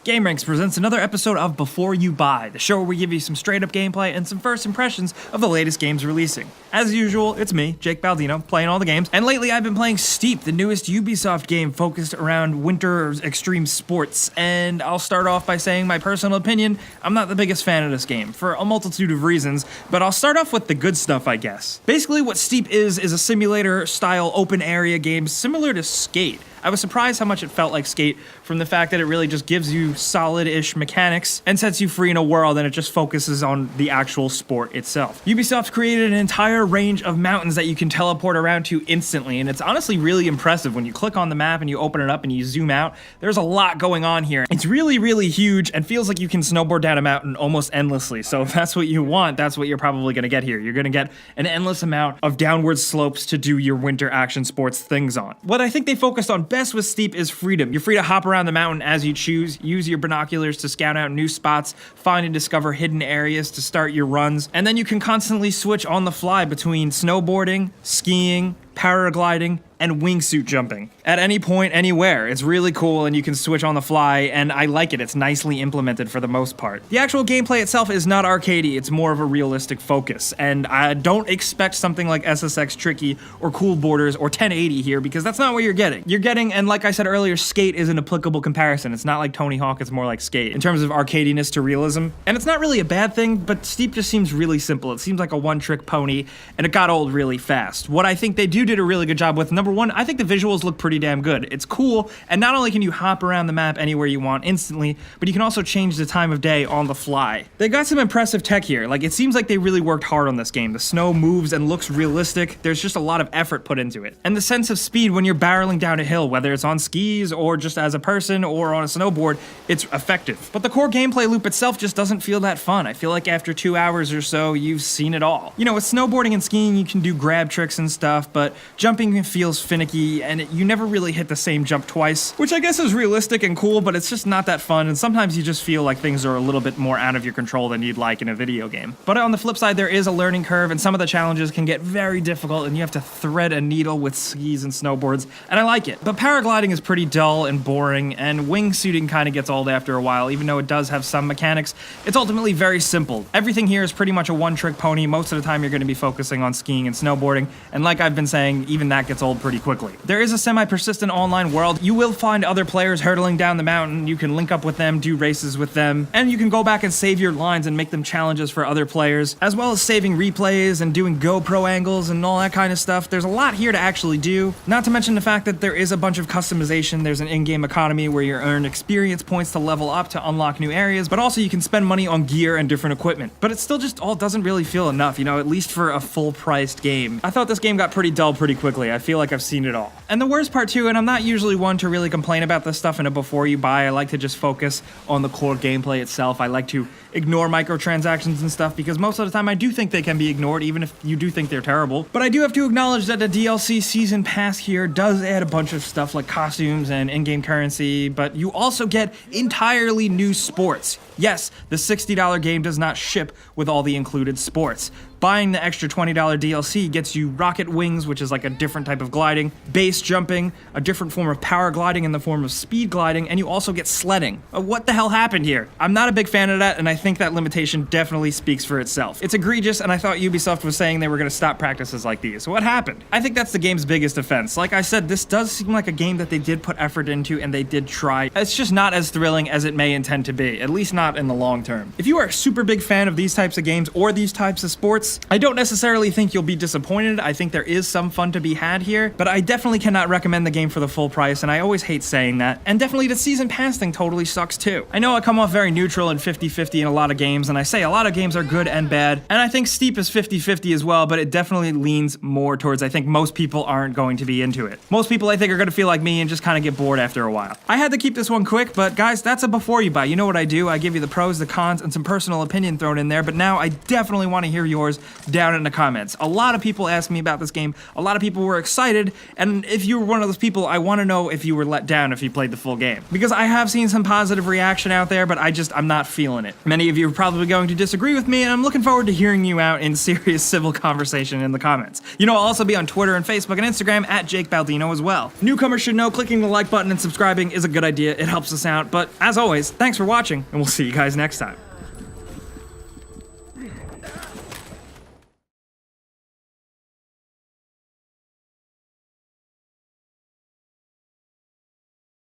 GameRanks presents another episode of Before You Buy, the show where we give you some straight-up gameplay and some first impressions of the latest games releasing. As usual, it's me, Jake Baldino, playing all the games, and lately I've been playing Steep, the newest Ubisoft game focused around winter extreme sports, and I'll start off by saying my personal opinion, I'm not the biggest fan of this game, for a multitude of reasons, but I'll start off with the good stuff, I guess. Basically, what Steep is a simulator-style open-area game similar to Skate. I was surprised how much it felt like Skate from the fact that it really just gives you solid-ish mechanics and sets you free in a world, and it just focuses on the actual sport itself. Ubisoft created an entire range of mountains that you can teleport around to instantly, and it's honestly really impressive. When you click on the map and you open it up and you zoom out, there's a lot going on here. It's really, really huge and feels like you can snowboard down a mountain almost endlessly, so if that's what you want, that's what you're probably going to get here. You're going to get an endless amount of downward slopes to do your winter action sports things on. What I think they focused on best with Steep is freedom. You're free to hop around the mountain as you choose, use your binoculars to scout out new spots, find and discover hidden areas to start your runs, and then you can constantly switch on the fly between snowboarding, skiing, paragliding, and wingsuit jumping. At any point, anywhere. It's really cool and you can switch on the fly, and I like it. It's nicely implemented for the most part. The actual gameplay itself is not arcadey, it's more of a realistic focus, and I don't expect something like SSX Tricky or Cool Borders or 1080 here, because that's not what you're getting. You're getting, and like I said earlier, Skate is an applicable comparison. It's not like Tony Hawk, it's more like Skate in terms of arcadiness to realism. And it's not really a bad thing, but Steep just seems really simple. It seems like a one-trick pony, and it got old really fast. What I think they did a really good job with, number one, I think the visuals look pretty damn good. It's cool, and not only can you hop around the map anywhere you want instantly, but you can also change the time of day on the fly. They got some impressive tech here. Like, it seems like they really worked hard on this game. The snow moves and looks realistic. There's just a lot of effort put into it. And the sense of speed when you're barreling down a hill, whether it's on skis or just as a person or on a snowboard, it's effective. But the core gameplay loop itself just doesn't feel that fun. I feel like after 2 hours or so, you've seen it all. You know, with snowboarding and skiing, you can do grab tricks and stuff, but jumping feels finicky, and you never really hit the same jump twice, which I guess is realistic and cool, but it's just not that fun, and sometimes you just feel like things are a little bit more out of your control than you'd like in a video game. But on the flip side, there is a learning curve, and some of the challenges can get very difficult, and you have to thread a needle with skis and snowboards, and I like it. But paragliding is pretty dull and boring, and wingsuiting kind of gets old after a while, even though it does have some mechanics. It's ultimately very simple. Everything here is pretty much a one-trick pony. Most of the time, you're going to be focusing on skiing and snowboarding, and like I've been saying, even that gets old pretty quickly. There is a semi-persistent online world. You will find other players hurtling down the mountain. You can link up with them, do races with them, and you can go back and save your lines and make them challenges for other players, as well as saving replays and doing GoPro angles and all that kind of stuff. There's a lot here to actually do, not to mention the fact that there is a bunch of customization. There's an in-game economy where you earn experience points to level up to unlock new areas, but also you can spend money on gear and different equipment. But it still just all doesn't really feel enough, you know, at least for a full-priced game. I thought this game got pretty dull pretty quickly. I feel like I've seen it all. And the worst part too, and I'm not usually one to really complain about this stuff in a before you buy, I like to just focus on the core gameplay itself. I like to ignore microtransactions and stuff, because most of the time I do think they can be ignored, even if you do think they're terrible. But I do have to acknowledge that the DLC Season Pass here does add a bunch of stuff like costumes and in-game currency, but you also get entirely new sports. Yes, the $60 game does not ship with all the included sports. Buying the extra $20 DLC gets you rocket wings, which is like a different type of gliding, base jumping, a different form of paragliding in the form of speed gliding, and you also get sledding. What the hell happened here? I'm not a big fan of that, and I think that limitation definitely speaks for itself. It's egregious, and I thought Ubisoft was saying they were going to stop practices like these. What happened? I think that's the game's biggest offense. Like I said, this does seem like a game that they did put effort into and they did try. It's just not as thrilling as it may intend to be, at least not in the long term. If you are a super big fan of these types of games or these types of sports, I don't necessarily think you'll be disappointed. I think there is some fun to be had here, but I definitely cannot recommend the game for the full price, and I always hate saying that. And definitely the season pass thing totally sucks too. I know I come off very neutral and 50-50 in a lot of games, and I say a lot of games are good and bad, and I think Steep is 50-50 as well, but it definitely leans more towards I think most people aren't going to be into it. Most people I think are going to feel like me and just kind of get bored after a while. I had to keep this one quick, but guys, that's a before you buy. You know what I do? I give you the pros, the cons, and some personal opinion thrown in there, but now I definitely want to hear yours. those down in the comments. A lot of people asked me about this game, a lot of people were excited, and if you were one of those people, I want to know if you were let down if you played the full game. Because I have seen some positive reaction out there, but I'm not feeling it. Many of you are probably going to disagree with me, and I'm looking forward to hearing you out in serious civil conversation in the comments. You know, I'll also be on Twitter and Facebook and Instagram at Jake Baldino as well. Newcomers should know clicking the like button and subscribing is a good idea. It helps us out, but as always, thanks for watching, and we'll see you guys next time.